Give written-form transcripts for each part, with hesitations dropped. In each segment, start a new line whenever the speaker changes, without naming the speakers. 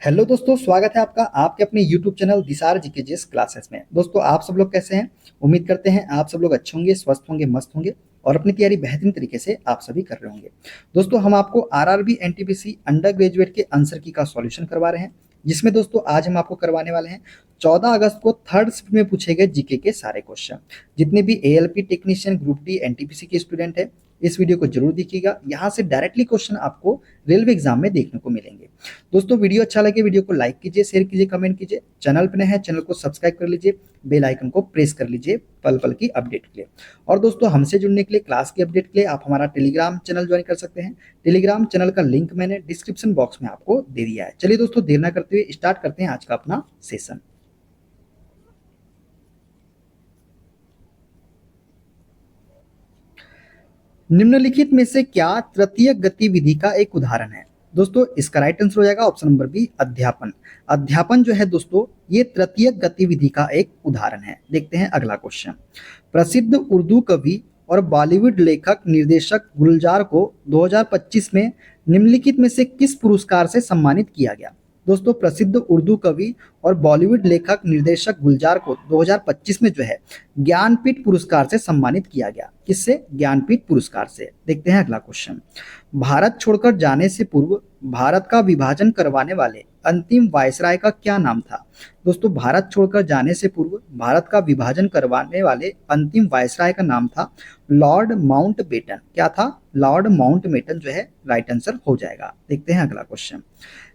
Hello दोस्तों, स्वागत है आपका आपके अपने YouTube चैनल दिसार जीकेजीएस क्लासेस में। दोस्तों, आप सब लोग कैसे हैं? उम्मीद करते हैं आप सब लोग अच्छे होंगे, स्वस्थ होंगे, मस्त होंगे और अपनी तैयारी बेहतरीन तरीके से आप सभी कर रहे होंगे। दोस्तों, हम आपको आरआरबी एनटीपीसी अंडर ग्रेजुएट के आंसर की का सॉल्यूशन करवा रहे हैं, जिसमें दोस्तों आज हम आपको करवाने वाले हैं 14 अगस्त को थर्ड शिफ्ट में पूछे गए जीके के सारे क्वेश्चन। जितने भी ALP technician group D NTPC के स्टूडेंट है, इस वीडियो को जरूर देखिएगा। यहाँ से डायरेक्टली क्वेश्चन आपको रेलवे एग्जाम में देखने को मिलेंगे। दोस्तों, वीडियो अच्छा लगे वीडियो को लाइक कीजिए, शेयर कीजिए, कमेंट कीजिए। चैनल पर नए हैं चैनल को सब्सक्राइब कर लीजिए, बेल आइकन को प्रेस कर लीजिए पल पल की अपडेट के लिए। और दोस्तों, हमसे जुड़ने के लिए, क्लास की अपडेट के लिए आप हमारा टेलीग्राम चैनल ज्वाइन कर सकते हैं। टेलीग्राम चैनल का लिंक मैंने डिस्क्रिप्शन बॉक्स में आपको दे दिया है। चलिए दोस्तों, देर ना करते हुए स्टार्ट करते हैं आज का अपना सेशन। निम्नलिखित में से क्या तृतीय गतिविधि का एक उदाहरण है? दोस्तों, इसका राइट आंसर हो जाएगा ऑप्शन नंबर बी, अध्यापन। अध्यापन जो है दोस्तों, ये तृतीय गतिविधि का एक उदाहरण है। देखते हैं अगला क्वेश्चन। प्रसिद्ध उर्दू कवि और बॉलीवुड लेखक निर्देशक गुलजार को 2025 में निम्नलिखित में से किस पुरस्कार से सम्मानित किया गया? दोस्तों, प्रसिद्ध उर्दू कवि और बॉलीवुड लेखक निर्देशक गुलजार को 2025 में जो है ज्ञानपीठ पुरस्कार से सम्मानित किया गया। किससे? ज्ञानपीठ पुरस्कार से। देखते हैं अगला क्वेश्चन। भारत छोड़कर जाने से पूर्व भारत का विभाजन करवाने वाले अंतिम वायसराय का क्या नाम था? दोस्तों, भारत छोड़कर जाने से पूर्व भारत का विभाजन करवाने वाले अंतिम वायसराय का नाम था लॉर्ड माउंटबेटन। क्या था? लॉर्ड माउंटबेटन जो है राइट आंसर हो जाएगा। देखते हैं अगला क्वेश्चन।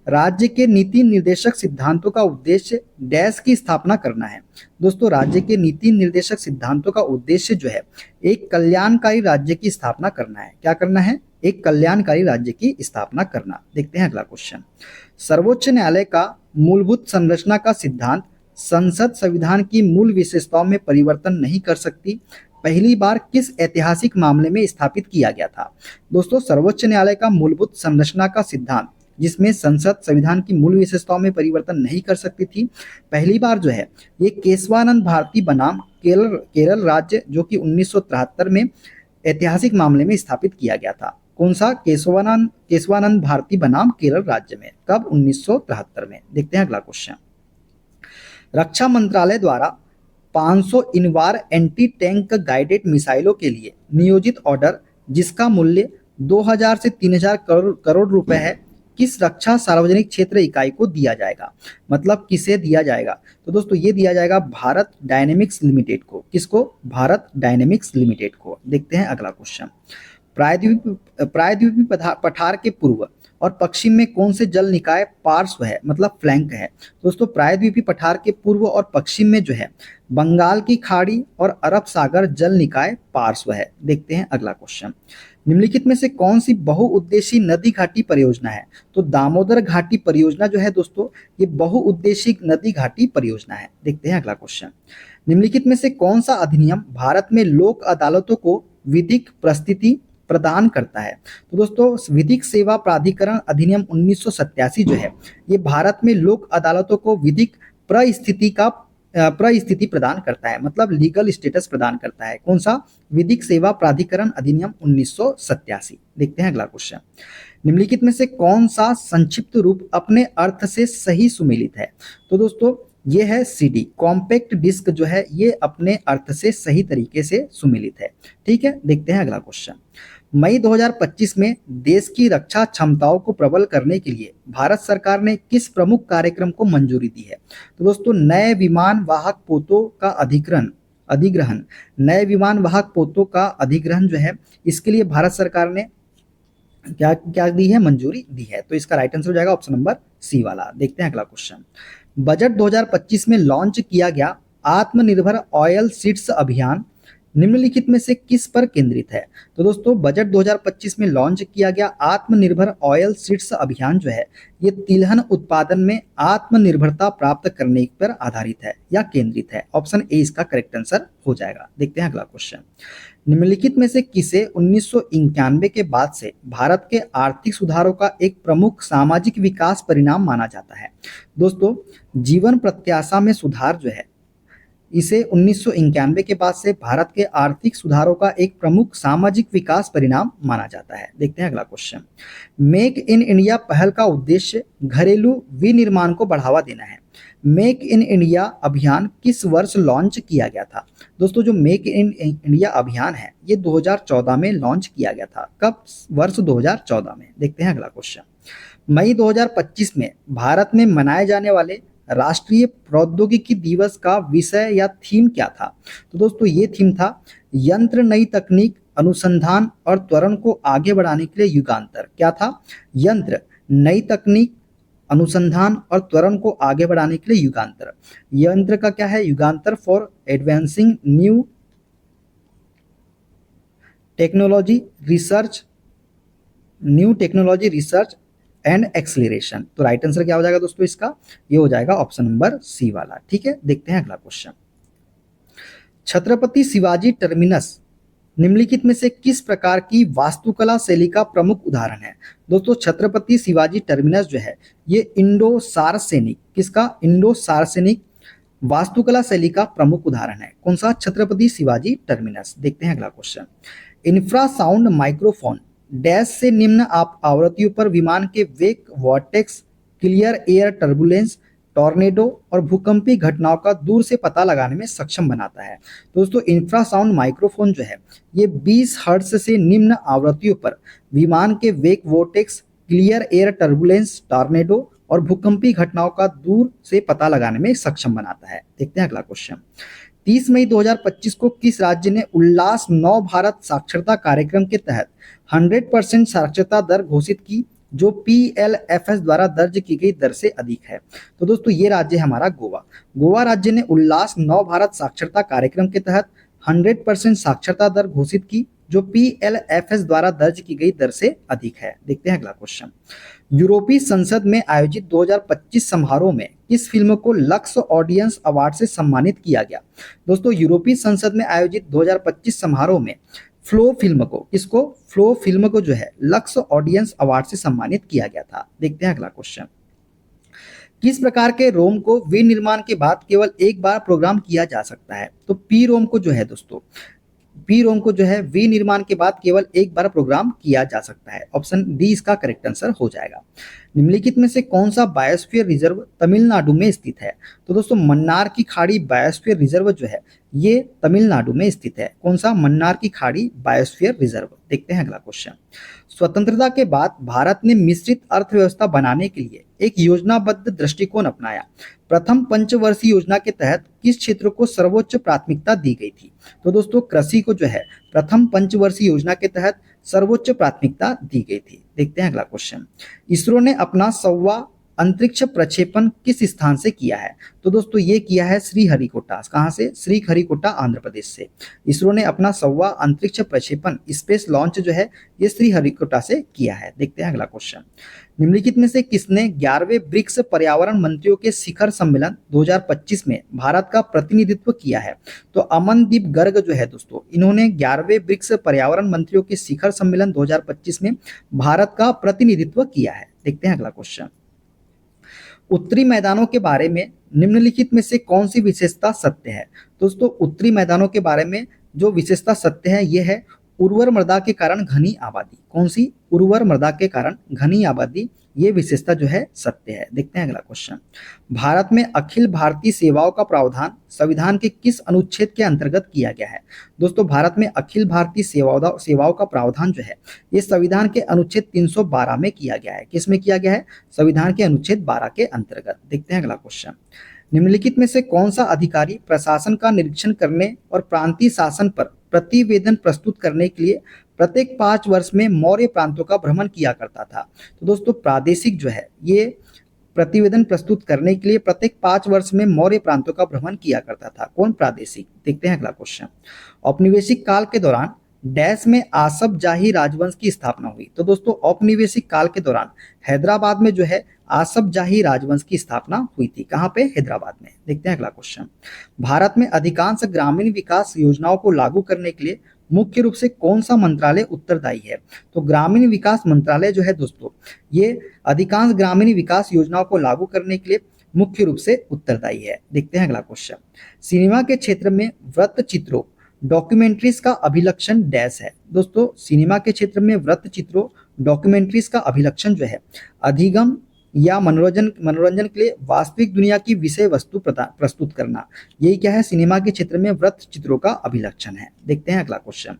राज्य के नीति निर्देशक सिद्धांतों का उद्देश्य डैश की स्थापना करना है। दोस्तों, राज्य के नीति निर्देशक सिद्धांतों का उद्देश्य जो है एक कल्याणकारी राज्य की स्थापना करना है। क्या करना है? एक कल्याणकारी राज्य की स्थापना करना। देखते हैं अगला क्वेश्चन। सर्वोच्च न्यायालय का मूलभूत संरचना का सिद्धांत संसद संविधान की मूल विशेषताओं में परिवर्तन नहीं कर सकती पहली बार किस ऐतिहासिक मामले में स्थापित किया गया था? दोस्तों, सर्वोच्च न्यायालय का मूलभूत संरचना का सिद्धांत, जिसमें संसद संविधान की मूल विशेषताओं में परिवर्तन नहीं कर सकती थी, पहली बार जो है ये केशवानंद भारती बनाम केरल राज्य, जो कि 1973 में ऐतिहासिक मामले में स्थापित किया गया था। कौन सा? केशवानंद भारती बनाम केरल राज्य में। कब? 1973 में। देखते हैं अगला क्वेश्चन। रक्षा मंत्रालय द्वारा 500 इनवार एंटी टैंक गाइडेड मिसाइलों के लिए नियोजित ऑर्डर, जिसका मूल्य 2000 से 3000 करोड़ रुपए है, किस रक्षा सार्वजनिक क्षेत्र इकाई को दिया जाएगा? मतलब किसे दिया जाएगा? तो दोस्तों, ये दिया जाएगा भारत डायनेमिक्स लिमिटेड को। किसको? भारत डायनेमिक्स लिमिटेड को। देखते हैं अगला क्वेश्चन। प्रायद्वीपीय पठार के पूर्व और पश्चिम में कौन से जल निकाय पार्श्व है, मतलब फ्लैंक है? दोस्तों, प्रायद्वीपीय पठार के पूर्व और पश्चिम में जो है बंगाल की खाड़ी और अरब सागर जल निकाय पार्श्व है। देखते हैं अगला क्वेश्चन। निम्नलिखित में से कौन सी बहुउद्देशीय नदी घाटी परियोजना है? तो दामोदर घाटी परियोजना जो है दोस्तों, ये बहुउद्देशीय नदी घाटी परियोजना है। देखते हैं अगला क्वेश्चन। निम्नलिखित में से कौन सा अधिनियम भारत में लोक अदालतों को विधिक प्रस्तुति प्रदान करता है? तो दोस्तों, विधिक सेवा प्राधिकरण अधिनियम 1987 जो है ये भारत में लोक अदालतों को विधिक परिस्थिति प्रदान करता है, मतलब लीगल स्टेटस प्रदान करता है। कौन सा? विधिक सेवा प्राधिकरण अधिनियम 1987। देखते हैं अगला क्वेश्चन। निम्नलिखित में से कौन सा संक्षिप्त रूप अपने अर्थ से सही सुमेलित है? तो दोस्तों, ये है सीडी, कॉम्पैक्ट डिस्क जो है ये अपने अर्थ से सही तरीके से सुमेलित है। ठीक है, देखते हैं अगला क्वेश्चन। मई 2025 में देश की रक्षा क्षमताओं को प्रबल करने के लिए भारत सरकार ने किस प्रमुख कार्यक्रम को मंजूरी दी है? तो दोस्तों, नए विमान वाहक पोतों का अधिग्रहण नए विमान वाहक पोतों का अधिग्रहण जो है, इसके लिए भारत सरकार ने क्या क्या दी है? मंजूरी दी है। तो इसका राइट आंसर हो जाएगा ऑप्शन नंबर सी वाला। देखते हैं अगला क्वेश्चन। बजट 2025 में लॉन्च किया गया आत्मनिर्भर ऑयल सीड्स अभियान निम्नलिखित में से किस पर केंद्रित है? तो दोस्तों, बजट 2025 में लॉन्च किया गया आत्मनिर्भर ऑयल सीड्स अभियान जो है ये तिलहन उत्पादन में आत्मनिर्भरता प्राप्त करने पर आधारित है या केंद्रित है। ऑप्शन ए इसका करेक्ट आंसर हो जाएगा। देखते हैं अगला क्वेश्चन। निम्नलिखित में से किसे 1991 के बाद से भारत के आर्थिक सुधारों का एक प्रमुख सामाजिक विकास परिणाम माना जाता है? दोस्तों, जीवन प्रत्याशा में सुधार जो है इसे 1991 के बाद से भारत के आर्थिक सुधारों का एक प्रमुख सामाजिक विकास परिणाम माना जाता है। देखते हैं अगला क्वेश्चन। मेक इन इंडिया पहल का उद्देश्य घरेलू विनिर्माण को बढ़ावा देना है। मेक इन इंडिया अभियान किस वर्ष लॉन्च किया गया था? दोस्तों जो मेक इन इंडिया अभियान है ये 2014 में लॉन्च किया गया था। कब? वर्ष 2014 में। देखते हैं अगला क्वेश्चन। मई 2025 में भारत में मनाए जाने वाले राष्ट्रीय प्रौद्योगिकी दिवस का विषय या थीम क्या था? तो दोस्तों ये थीम था यंत्र नई तकनीक अनुसंधान और त्वरण को आगे बढ़ाने के लिए युगांतर। क्या था? यंत्र नई तकनीक अनुसंधान और त्वरण को आगे बढ़ाने के लिए युगांतर। यंत्र का क्या है? Yugantar for advancing new technology research and acceleration. तो राइट आंसर क्या हो जाएगा दोस्तों इसका? ये हो जाएगा ऑप्शन नंबर सी वाला। ठीक है, देखते हैं अगला क्वेश्चन। छत्रपति शिवाजी टर्मिनस निम्नलिखित में से किस प्रकार की वास्तुकला शैली का प्रमुख उदाहरण है? दोस्तों छत्रपति शिवाजी टर्मिनस जो है ये इंडो सार्सेनिक, किसका? इंडो सार्सेनिक वास्तुकला शैली का प्रमुख उदाहरण है। कौन सा? छत्रपति शिवाजी टर्मिनस। देखते हैं अगला क्वेश्चन। इंफ्रासाउंड माइक्रोफोन डैश से निम्न आवृत्तियों पर विमान के वेग, vortex, clear air turbulence, tornado और भूकंपीय घटनाओं का दूर से पता लगाने में सक्षम बनाता है। दोस्तों इंफ्रासाउंड माइक्रोफोन जो है ये 20 हर्ट्ज से निम्न आवृत्तियों पर विमान के वेग, vortex, clear air turbulence, tornado और भूकंपीय घटनाओं का दूर से पता लगाने में सक्षम बनाता है। देखते हैं अगला क्वेश्चन। 30 मई 2025 को किस राज्य ने उल्लास नव भारत साक्षरता कार्यक्रम के तहत 100% साक्षरता दर घोषित की जो PLFS द्वारा दर्ज की गई दर से अधिक है? तो दोस्तों ये राज्य है हमारा गोवा। गोवा राज्य ने उल्लास नव भारत साक्षरता कार्यक्रम के तहत 100% साक्षरता दर घोषित की जो PLFS द्वारा दर्ज की गई दर से अधिक है। देखते हैं अगला क्वेश्चन। यूरोपीय संसद में आयोजित 2025 समारोह में किस फिल्म को लक्स ऑडियंस अवार्ड से सम्मानित किया गया? दोस्तों यूरोपीय संसद में आयोजित 2025 समारोह में फ्लो फिल्म को जो है लक्स ऑडियंस अवार्ड से सम्मानित किया गया था। देखते हैं अगला क्वेश्चन। किस प्रकार के रोम को विनिर्माण के बाद केवल एक बार प्रोग्राम किया जा सकता है? तो पी रोम को जो है विनिर्माण के बाद केवल एक बार प्रोग्राम किया जा सकता है। ऑप्शन डी इसका करेक्ट आंसर हो जाएगा। निम्नलिखित में से कौन सा बायोस्फीयर रिजर्व तमिलनाडु में स्थित है? तो दोस्तों मन्नार की खाड़ी बायोस्फीयर रिजर्व जो है ये तमिलनाडु में स्थित है। कौन सा? मन्नार की खाड़ी बायोस्फीयर रिजर्व। देखते हैं अगला क्वेश्चन। स्वतंत्रता के बाद भारत ने मिश्रित अर्थव्यवस्था बनाने के लिए एक योजनाबद्ध दृष्टिकोण अपनाया। प्रथम पंचवर्षीय योजना के तहत किस क्षेत्र को सर्वोच्च प्राथमिकता दी गई थी? तो दोस्तों कृषि को जो है प्रथम पंचवर्षीय योजना के तहत सर्वोच्च प्राथमिकता दी गई थी। देखते हैं अगला क्वेश्चन। इसरो ने अपना 100वां अंतरिक्ष प्रक्षेपण किस स्थान से किया है? तो दोस्तों ये किया है श्रीहरिकोटा। कहाँ से? श्रीहरिकोटा आंध्र प्रदेश से। इसरो ने अपना 100वां अंतरिक्ष प्रक्षेपण स्पेस लॉन्च जो है ये श्रीहरिकोटा से किया है। देखते हैं अगला क्वेश्चन। निम्नलिखित में से किसने 11वें ब्रिक्स पर्यावरण मंत्रियों के शिखर सम्मेलन 2025 में भारत का प्रतिनिधित्व किया है? तो अमनदीप गर्ग जो है दोस्तों इन्होंने 11वें ब्रिक्स पर्यावरण मंत्रियों के शिखर सम्मेलन 2025 में भारत का प्रतिनिधित्व किया है। देखते हैं अगला क्वेश्चन। उत्तरी मैदानों के बारे में निम्नलिखित में से कौन सी विशेषता सत्य है? दोस्तों उत्तरी मैदानों के बारे में जो विशेषता सत्य है यह है उर्वर मृदा के कारण घनी आबादी। कौन सी? उर्वर मृदा के कारण घनी आबादी, ये विशेषता जो है सत्य है। देखते हैं अगला क्वेश्चन। भारत में अखिल भारतीय सेवाओं का प्रावधान संविधान के किस अनुच्छेद के अंतर्गत किया गया है? दोस्तों भारत में अखिल भारतीय सेवाओं का प्रावधान जो है ये संविधान के अनुच्छेद 312 में किया गया है। किस में किया गया है? संविधान के अनुच्छेद 12 के अंतर्गत। देखते हैं अगला क्वेश्चन। निम्नलिखित में से कौन सा अधिकारी प्रशासन का निरीक्षण करने और प्रांतीय शासन पर प्रतिवेदन प्रस्तुत करने के लिए प्रत्येक 5 वर्ष में मौर्य प्रांतों का भ्रमण किया करता था? तो दोस्तों प्रादेशिक जो है ये प्रतिवेदन प्रस्तुत करने के लिए प्रत्येक 5 वर्ष में मौर्य प्रांतों का भ्रमण किया करता था। कौन? प्रादेशिक। देखते हैं अगला क्वेश्चन। औपनिवेशिक काल के दौरान डैश में आसफ जाही राजवंश की स्थापना हुई? तो दोस्तों औपनिवेशिक काल के दौरान हैदराबाद में जो है आसफ जाही राजवंश की स्थापना हुई थी। कहाँ पे? हैदराबाद में। देखते हैं अगला क्वेश्चन। भारत में अधिकांश ग्रामीण विकास योजनाओं को लागू करने के लिए मुख्य रूप से कौन सा मंत्रालय उत्तरदायी है? तो ग्रामीण विकास मंत्रालय जो है दोस्तों ये अधिकांश ग्रामीण विकास योजनाओं को लागू करने के लिए मुख्य रूप से उत्तरदायी है। देखते हैं अगला क्वेश्चन। सिनेमा के क्षेत्र में वृत्त चित्रों डॉक्यूमेंट्रीज का अभिलक्षण डैश है। दोस्तों सिनेमा के क्षेत्र में वृत्त चित्रों डॉक्यूमेंट्रीज का अभिलक्षण जो है अधिगम या मनोरंजन मनोरंजन के लिए वास्तविक दुनिया की विषय वस्तु प्रस्तुत करना, यही क्या है सिनेमा के क्षेत्र में वृत्त चित्रों का अभिलक्षण है। देखते हैं अगला क्वेश्चन।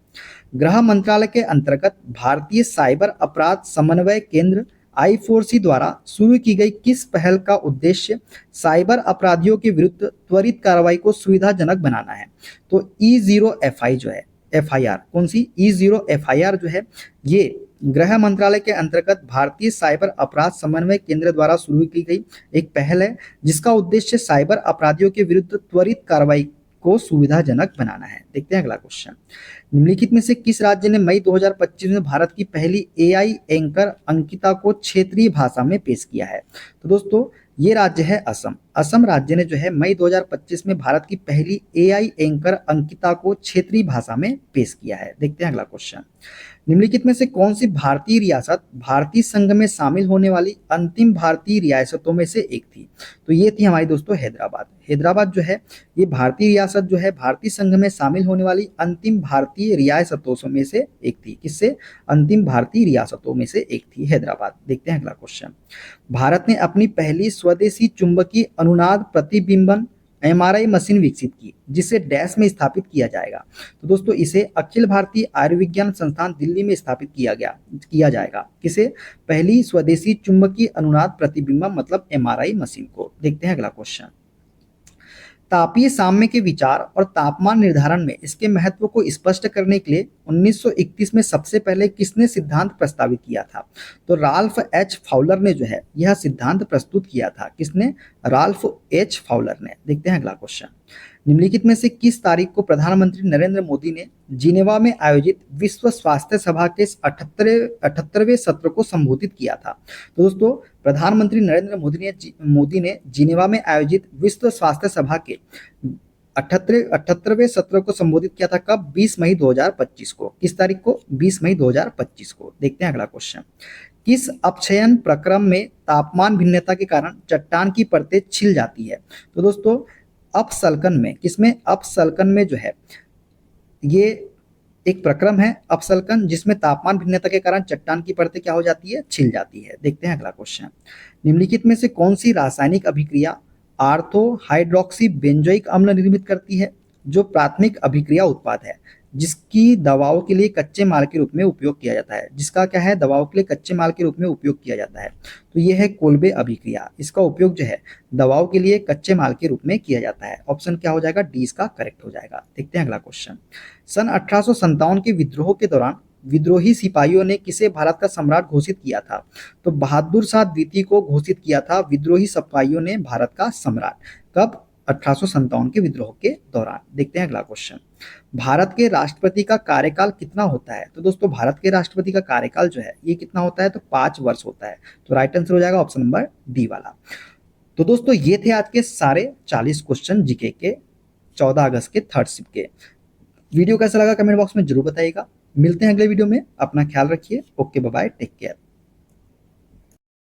गृह मंत्रालय के अंतर्गत भारतीय साइबर अपराध समन्वय केंद्र I4C द्वारा शुरू की गई किस पहल का उद्देश्य साइबर अपराधियों के विरुद्ध त्वरित कार्रवाई को सुविधाजनक बनाना है। तो E0FI जो है FIR, कौन सी E0FIR जो है ये गृह मंत्रालय के अंतर्गत भारतीय साइबर अपराध समन्वय केंद्र द्वारा शुरू की गई एक पहल है जिसका उद्देश्य साइबर अपराधियों के विरुद्ध त्वरित कार्रवाई को सुविधाजनक बनाना है। देखते हैं अगला क्वेश्चन। निम्नलिखित में से किस राज्य ने मई 2025 में भारत की पहली AI एंकर अंकिता को क्षेत्रीय भाषा में पेश किया है। तो दोस्तों ये राज्य है असम। असम राज्य ने जो है मई 2025 में भारत की पहली AI एंकर अंकिता को क्षेत्रीय भाषा में पेश किया है। देखते हैं अगला क्वेश्चन। निम्नलिखित में से कौन सी भारतीय रियासत भारतीय संघ में शामिल होने वाली अंतिम भारतीय रियासतों में से एक थी। तो ये थी हमारी दोस्तों हैदराबाद। हैदराबाद जो है ये भारतीय रियासत जो है भारतीय संघ में शामिल होने वाली अंतिम भारतीय रियासतों में से एक थी। किससे? अंतिम भारतीय रियासतों में से एक थी हैदराबाद। देखते हैं अगला क्वेश्चन। भारत ने अपनी पहली स्वदेशी चुंबकीय अनुनाद प्रतिबिंबन MRI मशीन विकसित की जिसे डैश में स्थापित किया जाएगा। तो दोस्तों इसे अखिल भारतीय आयुर्विज्ञान संस्थान दिल्ली में स्थापित किया जाएगा। किसे? पहली स्वदेशी चुंबकीय अनुनाद प्रतिबिंबन मतलब MRI मशीन को। देखते हैं अगला क्वेश्चन। तापीय साम्य के विचार और तापमान निर्धारण में इसके महत्व को स्पष्ट करने के लिए 1931 में सबसे पहले किसने सिद्धांत प्रस्तावित किया था? तो राल्फ H फाउलर ने जो है यह सिद्धांत प्रस्तुत किया था। किसने? राल्फ H फाउलर ने। देखते हैं अगला क्वेश्चन। निम्नलिखित में से किस तारीख को प्रधानमंत्री नरेंद्र मोदी ने जिनेवा में आयोजित विश्व स्वास्थ्य सभा के 78वें सत्र को संबोधित किया था? तो दोस्तों प्रधानमंत्री नरेंद्र मोदी ने जिनेवा में आयोजित विश्व स्वास्थ्य सभा के 78वें सत्र को संबोधित किया था। कब? 20 मई 2025 को। किस तारीख को? 20 मई 2025 को। देखते हैं अगला क्वेश्चन। किस अपक्षयन प्रक्रम में तापमान भिन्नता के कारण चट्टान की परतें छिल जाती है? तो दोस्तों अपसल्कन में, किसमें? अपसल्कन में जो है ये एक प्रक्रम है अपसल्कन जिसमें तापमान भिन्नता के कारण चट्टान की परतें क्या हो जाती है? छिल जाती है। देखते हैं अगला क्वेश्चन। निम्नलिखित में से कौन सी रासायनिक अभिक्रिया आर्थो हाइड्रोक्सी बेंजोइक अम्ल निर्मित करती है जो प्राथमिक अभिक्रिया उत्पाद है जिसकी दवाओं के लिए कच्चे माल के रूप में उपयोग किया जाता है? जिसका क्या है? दवाओं के लिए कच्चे माल के रूप में उपयोग किया जाता है। तो ये है कोल्बे अभिक्रिया। इसका उपयोग जो है दवाओं के लिए कच्चे माल के रूप में किया जाता है। ऑप्शन क्या हो जाएगा? डी इसका करेक्ट हो जाएगा। देखते हैं अगला क्वेश्चन। सन 1857 के विद्रोह के दौरान विद्रोही सिपाहियों ने किसे भारत का सम्राट घोषित किया था? तो बहादुर शाह द्वितीय को घोषित किया था विद्रोही सिपाहियों ने भारत का सम्राट। कब? 1857 के विद्रोह के दौरान। देखते हैं अगला क्वेश्चन। भारत के राष्ट्रपति का कार्यकाल कितना होता है? तो दोस्तों भारत के राष्ट्रपति का कार्यकाल जो है ये कितना होता है? तो 5 वर्ष होता है। तो राइट आंसर हो जाएगा ऑप्शन नंबर डी वाला। तो दोस्तों ये थे आज के सारे 40 क्वेश्चन जीके के 14 अगस्त के थर्ड शिफ्ट के। वीडियो कैसा लगा कमेंट बॉक्स में जरूर बताइएगा। मिलते हैं अगले वीडियो में। अपना ख्याल रखिए। Okay bye bye, take care.